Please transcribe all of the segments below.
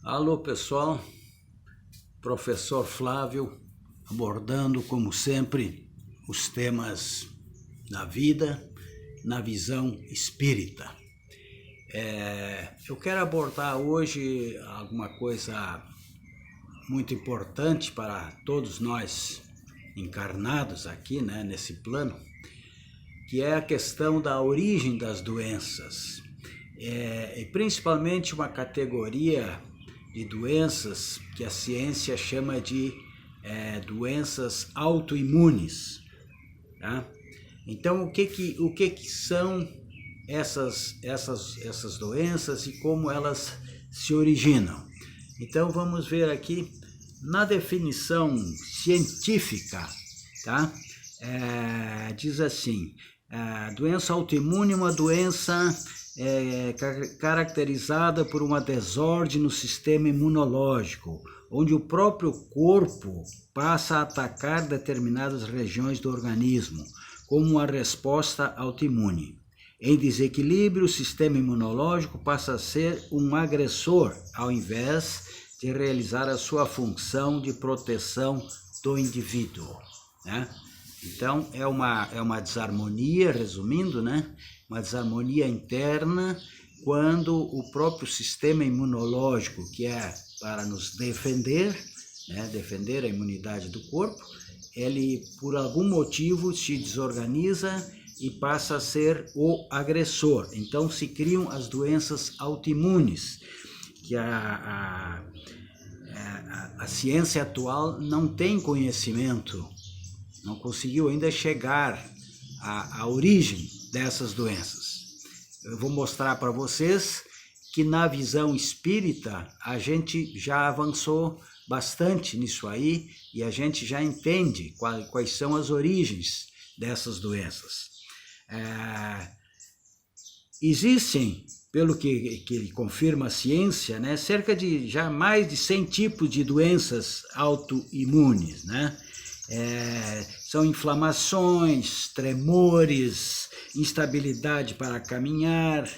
Alô pessoal, professor Flávio, abordando como sempre os temas da vida na visão espírita. Eu quero abordar hoje alguma coisa muito importante para todos nós encarnados aqui, nesse plano, que é a questão da origem das doenças, e principalmente uma categoria de doenças que a ciência chama de doenças autoimunes, tá? Então, o que são essas doenças e como elas se originam? Então, vamos ver aqui na definição científica, tá? Diz assim: doença autoimune é uma doença caracterizada por uma desordem no sistema imunológico, onde o próprio corpo passa a atacar determinadas regiões do organismo, como uma resposta autoimune. Em desequilíbrio, o sistema imunológico passa a ser um agressor, ao invés de realizar a sua função de proteção do indivíduo, né? Então, é uma desarmonia, resumindo, uma desarmonia interna, quando o próprio sistema imunológico, que é para nos defender, defender a imunidade do corpo, ele, por algum motivo, se desorganiza e passa a ser o agressor. Então, se criam as doenças autoimunes, que a ciência atual não tem conhecimento, não conseguiu ainda chegar à origem dessas doenças. Eu vou mostrar para vocês que na visão espírita a gente já avançou bastante nisso aí e a gente já entende quais são as origens dessas doenças. Existem, pelo que confirma a ciência, cerca de já mais de 100 tipos de doenças autoimunes, são inflamações, tremores, instabilidade para caminhar,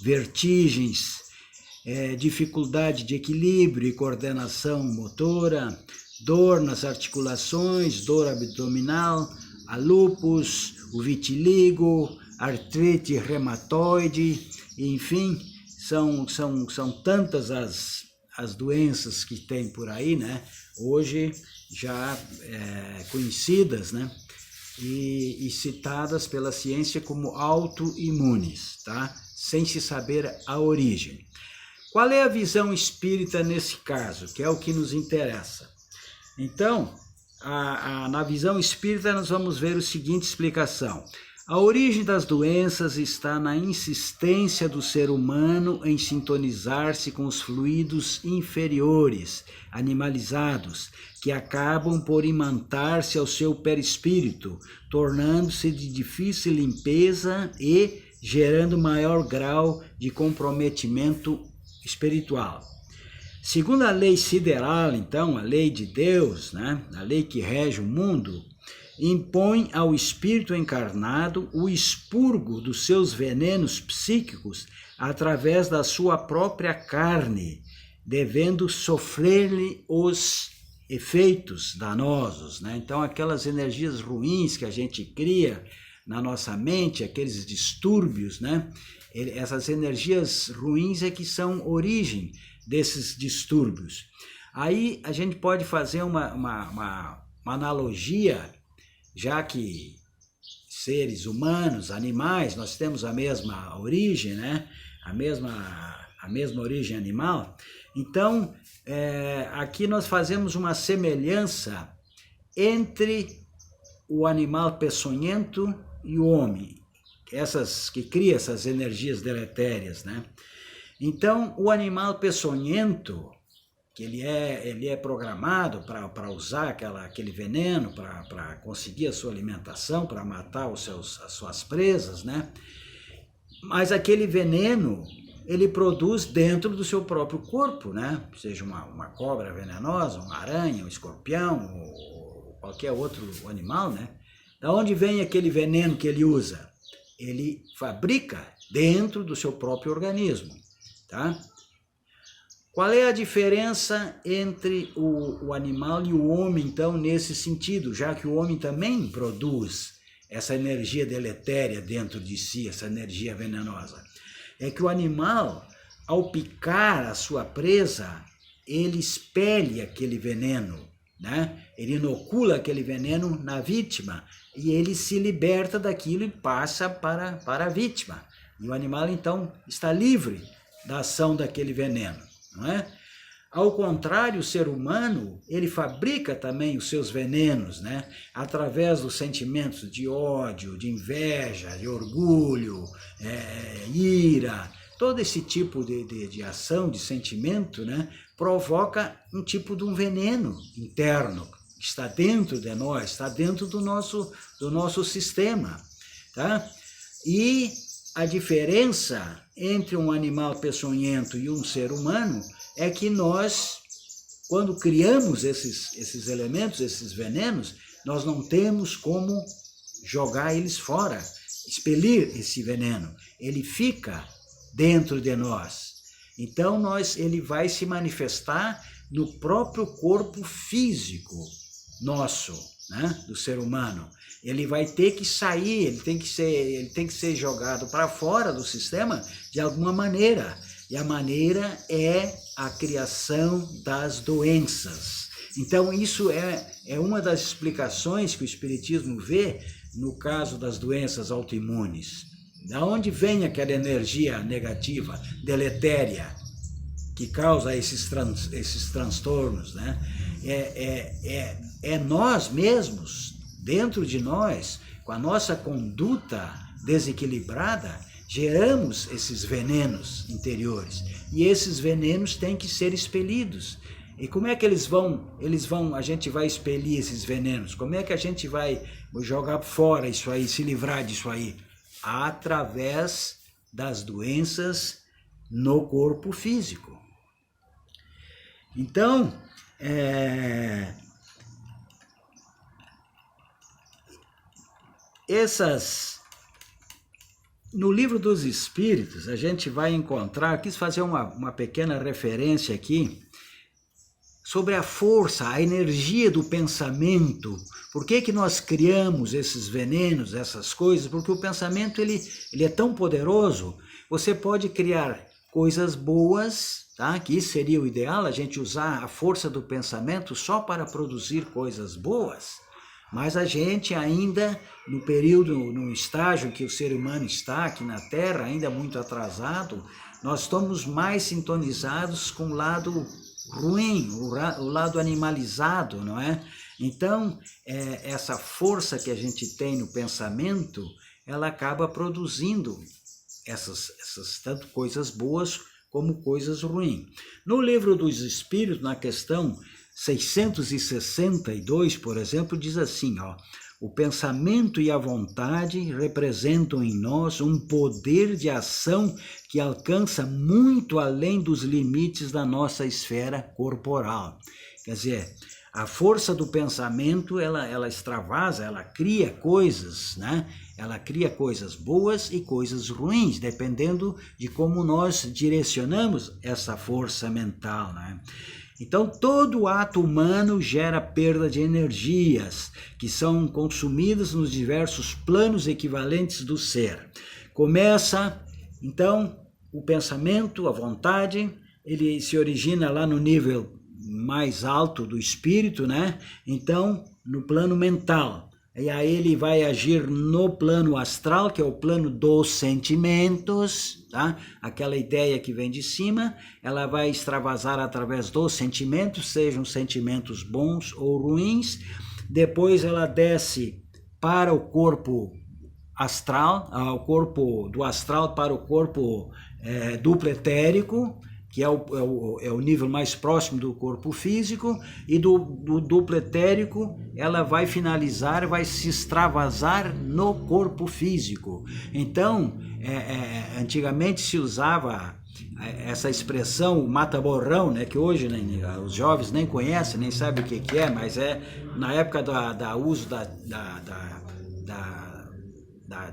vertigens, dificuldade de equilíbrio e coordenação motora, dor nas articulações, dor abdominal, a lúpus, o vitiligo, artrite reumatoide, enfim, são tantas as doenças que tem por aí, hoje já conhecidas, e citadas pela ciência como autoimunes, tá? Sem se saber a origem. Qual é a visão espírita nesse caso, que é o que nos interessa? Então, na visão espírita nós vamos ver a seguinte explicação: a origem das doenças está na insistência do ser humano em sintonizar-se com os fluidos inferiores, animalizados, que acabam por imantar-se ao seu perispírito, tornando-se de difícil limpeza e gerando maior grau de comprometimento espiritual. Segundo a lei sideral, então, a lei de Deus, a lei que rege o mundo, impõe ao espírito encarnado o expurgo dos seus venenos psíquicos através da sua própria carne, devendo sofrer-lhe os efeitos danosos, Então, aquelas energias ruins que a gente cria na nossa mente, aqueles distúrbios, essas energias ruins é que são origem desses distúrbios. Aí a gente pode fazer uma analogia, já que seres humanos, animais, nós temos a mesma origem, a mesma origem animal. Então, aqui nós fazemos uma semelhança entre o animal peçonhento e o homem, que cria essas energias deletérias, Então, o animal peçonhento, que ele é programado para usar aquele veneno, para conseguir a sua alimentação, para matar as suas presas, Mas aquele veneno, ele produz dentro do seu próprio corpo, Seja uma cobra venenosa, uma aranha, um escorpião, ou qualquer outro animal, Da onde vem aquele veneno que ele usa? Ele fabrica dentro do seu próprio organismo, tá? Qual é a diferença entre o animal e o homem, então, nesse sentido, já que o homem também produz essa energia deletéria dentro de si, essa energia venenosa? É que o animal, ao picar a sua presa, ele expele aquele veneno, né? Ele inocula aquele veneno na vítima e ele se liberta daquilo e passa para a vítima. E o animal, então, está livre da ação daquele veneno, não é? Ao contrário, o ser humano, ele fabrica também os seus venenos, né? Através dos sentimentos de ódio, de inveja, de orgulho, ira, todo esse tipo de ação, de sentimento, né? Provoca um tipo de um veneno interno, que está dentro de nós, está dentro do nosso sistema, tá? E a diferença entre um animal peçonhento e um ser humano é que nós, quando criamos esses elementos, esses venenos, nós não temos como jogar eles fora, expelir esse veneno. Ele fica dentro de nós. Então, ele vai se manifestar no próprio corpo físico nosso, né, do ser humano. Ele vai ter que sair, ele tem que ser jogado para fora do sistema de alguma maneira. E a maneira é a criação das doenças. Então, isso é uma das explicações que o Espiritismo vê no caso das doenças autoimunes. Da onde vem aquela energia negativa, deletéria, que causa esses transtornos, né? É nós mesmos, dentro de nós, com a nossa conduta desequilibrada, geramos esses venenos interiores. E esses venenos têm que ser expelidos. E como é que a gente vai expelir esses venenos? Como é que a gente vai jogar fora isso aí, se livrar disso aí? Através das doenças no corpo físico. Então, no Livro dos Espíritos, a gente vai encontrar, quis fazer uma pequena referência aqui, sobre a força, a energia do pensamento. Por que nós criamos esses venenos, essas coisas? Porque o pensamento ele é tão poderoso. Você pode criar coisas boas, tá? Que isso seria o ideal, a gente usar a força do pensamento só para produzir coisas boas. Mas a gente ainda, no estágio em que o ser humano está aqui na Terra, ainda muito atrasado, nós estamos mais sintonizados com o lado ruim, o lado animalizado, não é? Então, essa força que a gente tem no pensamento, ela acaba produzindo essas tanto coisas boas como coisas ruins. No Livro dos Espíritos, na questão 662, por exemplo, diz assim, ó: o pensamento e a vontade representam em nós um poder de ação que alcança muito além dos limites da nossa esfera corporal. Quer dizer, a força do pensamento, ela extravasa, ela cria coisas, né? Ela cria coisas boas e coisas ruins, dependendo de como nós direcionamos essa força mental, né? Então, todo ato humano gera perda de energias, que são consumidas nos diversos planos equivalentes do ser. Começa, então, o pensamento, a vontade, ele se origina lá no nível mais alto do espírito, né? Então, no plano mental. E aí ele vai agir no plano astral, que é o plano dos sentimentos, tá? Aquela ideia que vem de cima, ela vai extravasar através dos sentimentos, sejam sentimentos bons ou ruins. Depois ela desce para o corpo astral, ao corpo do astral para o corpo duplo etérico, que é o nível mais próximo do corpo físico, e do duplo etérico ela vai finalizar, vai se extravasar no corpo físico. Então, antigamente se usava essa expressão mata-borrão, né, que hoje os jovens nem conhecem, nem sabem o que é, mas na época da uso da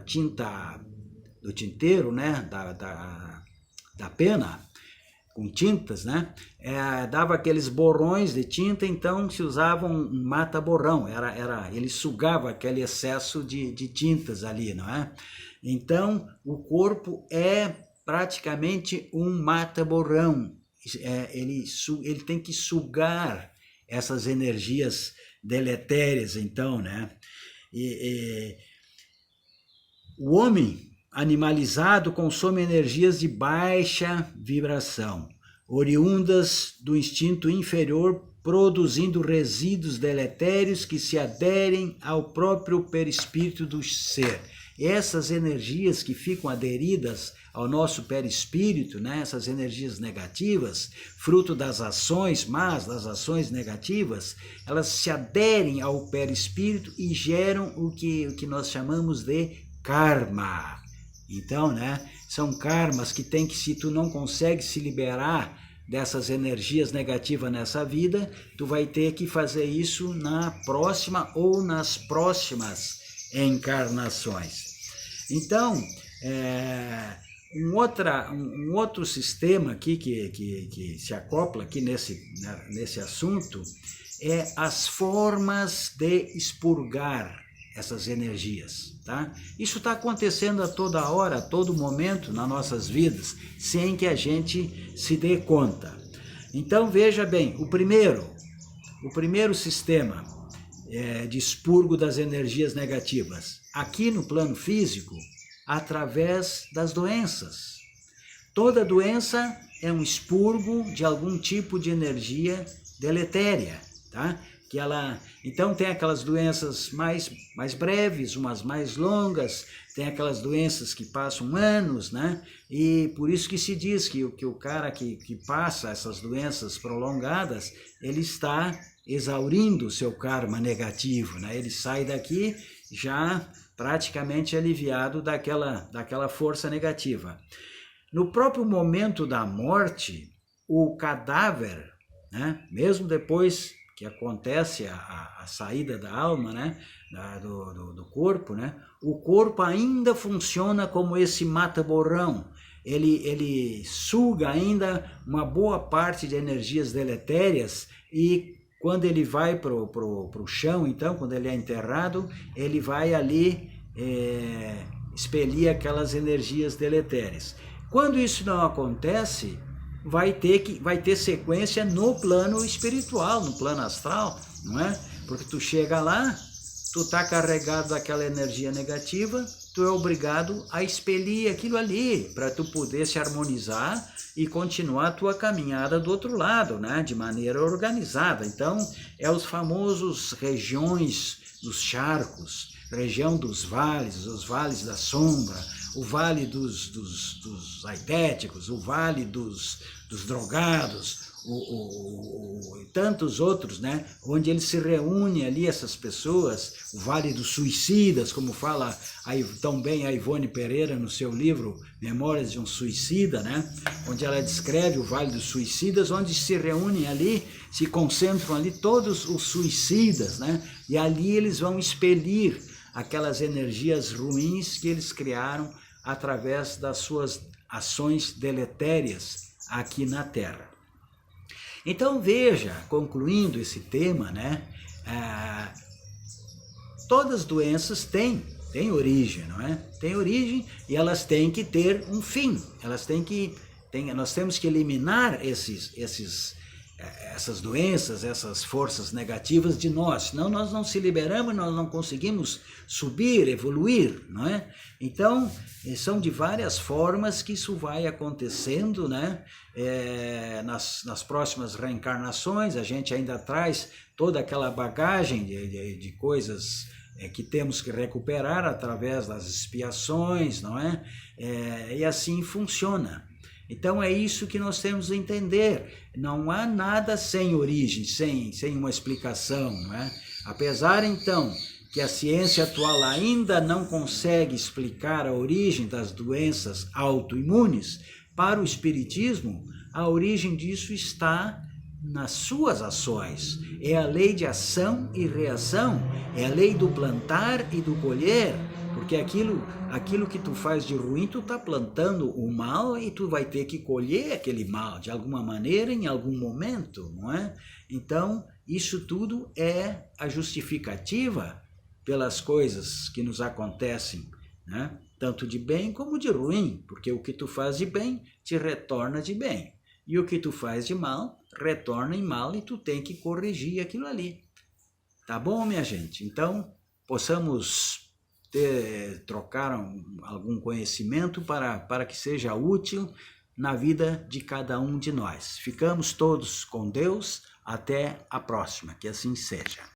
tinta, do tinteiro, né, da pena. com tintas, né? Dava aqueles borrões de tinta, então se usava um mata-borrão, ele sugava aquele excesso de tintas ali, não é? Então, o corpo é praticamente um mata-borrão, ele tem que sugar essas energias deletérias, então, né? O homem animalizado consome energias de baixa vibração, oriundas do instinto inferior, produzindo resíduos deletérios que se aderem ao próprio perispírito do ser. Essas energias que ficam aderidas ao nosso perispírito, né, essas energias negativas, fruto das ações más, das ações negativas, elas se aderem ao perispírito e geram o que nós chamamos de karma. Então, né, são karmas que tem que, se tu não consegue se liberar dessas energias negativas nessa vida, tu vai ter que fazer isso na próxima ou nas próximas encarnações. Então, um outro sistema aqui que se acopla aqui nesse assunto é as formas de expurgar essas energias, tá? Isso está acontecendo a toda hora, a todo momento nas nossas vidas, sem que a gente se dê conta. Então, veja bem, o primeiro sistema de expurgo das energias negativas, aqui no plano físico, através das doenças. Toda doença é um expurgo de algum tipo de energia deletéria, tá? Então tem aquelas doenças mais breves, umas mais longas, tem aquelas doenças que passam anos, né? E por isso que se diz que o cara que passa essas doenças prolongadas, ele está exaurindo o seu karma negativo, né? Ele sai daqui já praticamente aliviado daquela força negativa. No próprio momento da morte, o cadáver, né? Mesmo depois que acontece a saída da alma, né, do corpo, né, o corpo ainda funciona como esse mata-borrão. Ele suga ainda uma boa parte de energias deletérias e quando ele vai para o chão, então, quando ele é enterrado, ele vai ali expelir aquelas energias deletérias. Quando isso não acontece, vai ter sequência no plano espiritual, no plano astral, não é? Porque tu chega lá, tu tá carregado daquela energia negativa, tu é obrigado a expelir aquilo ali, para tu poder se harmonizar e continuar a tua caminhada do outro lado, né? De maneira organizada. Então, os famosos regiões dos charcos, região dos vales, os vales da sombra, o vale dos aidéticos, o vale dos drogados, e tantos outros, né? Onde eles se reúnem ali, essas pessoas, o vale dos suicidas, como fala tão bem a Ivone Pereira no seu livro Memórias de um Suicida, né? Onde ela descreve o vale dos suicidas, onde se reúnem ali, se concentram ali todos os suicidas, né? E ali eles vão expelir aquelas energias ruins que eles criaram através das suas ações deletérias aqui na Terra. Então veja, concluindo esse tema, né, todas as doenças têm origem, não é? Tem origem e elas têm que ter um fim. Nós temos que eliminar essas doenças, essas forças negativas de nós, senão nós não se liberamos, nós não conseguimos subir, evoluir, não é? Então, são de várias formas que isso vai acontecendo, né? Nas próximas reencarnações, a gente ainda traz toda aquela bagagem de coisas que temos que recuperar através das expiações, não é? E assim funciona. Então é isso que nós temos que entender, não há nada sem origem, sem uma explicação, não é? Apesar então que a ciência atual ainda não consegue explicar a origem das doenças autoimunes, para o Espiritismo a origem disso está nas suas ações, é a lei de ação e reação, é a lei do plantar e do colher, Porque aquilo que tu faz de ruim, tu tá plantando o mal e tu vai ter que colher aquele mal de alguma maneira, em algum momento, não é? Então, isso tudo é a justificativa pelas coisas que nos acontecem, né? Tanto de bem como de ruim, porque o que tu faz de bem te retorna de bem. E o que tu faz de mal, retorna em mal e tu tem que corrigir aquilo ali. Tá bom, minha gente? Então, possamos trocar algum conhecimento para que seja útil na vida de cada um de nós. Ficamos todos com Deus. Até a próxima. Que assim seja.